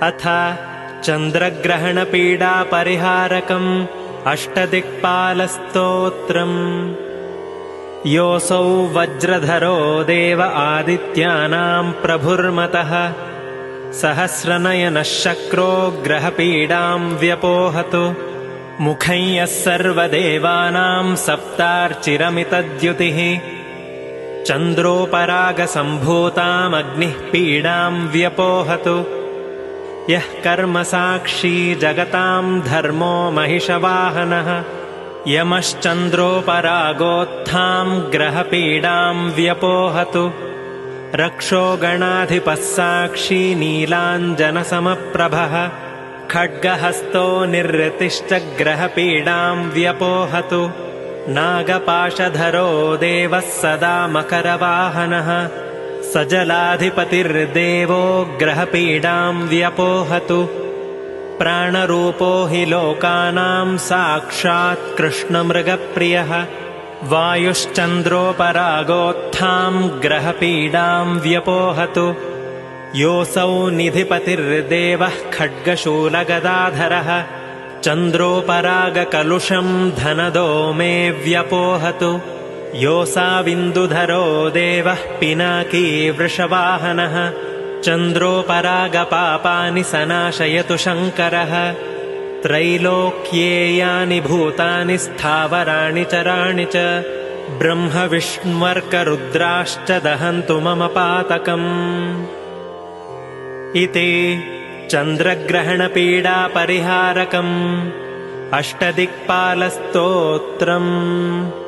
अथ चन्द्रग्रहणपीडापरिहारकम् अष्टदिक्पालस्तोत्रम्। योऽसौ वज्रधरो देव आदित्यानाम् प्रभुर्मतः सहस्रनयनः शक्रो ग्रहपीडाम् व्यपोहतु। मुखं यः सर्वदेवानाम् सप्तार्चिरमितद्युतिः चन्द्रोपरागसम्भूतामग्निः पीडाम् व्यपोहतु। यः कर्मसाक्षी जगताम् धर्मो महिषवाहनः यमश्चन्द्रोपरागोत्थाम् ग्रहपीडाम् व्यपोहतु। रक्षो गणाधिपः साक्षी नीलाञ्जनसमप्रभः खड्गहस्तो निर्ऋतिश्च ग्रहपीडाम् व्यपोहतु। नागपाशधरो देवः सदा मकरवाहनः सजलाधिपतिर्देवो ग्रहपीडाम् व्यपोहतु। प्राणरूपो हि लोकानाम् साक्षात् कृष्णमृगप्रियः वायुश्चन्द्रोपरागोत्थाम् ग्रहपीडाम् व्यपोहतु। योऽसौ निधिपतिर्देवः खड्गशूलगदाधरः चन्द्रोपरागकलुषम् धनदो मे व्यपोहतु। योऽसाविन्दुधरो देवः पिनाकी वृषवाहनः चन्द्रोपरागपापानि सनाशयतु शङ्करः। त्रैलोक्ये यानि भूतानि स्थावराणि चराणि च ब्रह्मविष्ण्वर्करुद्राश्च दहन्तु मम पातकम्। इति चन्द्रग्रहणपीडापरिहारकम् अष्टदिक्पालस्तोत्रम्।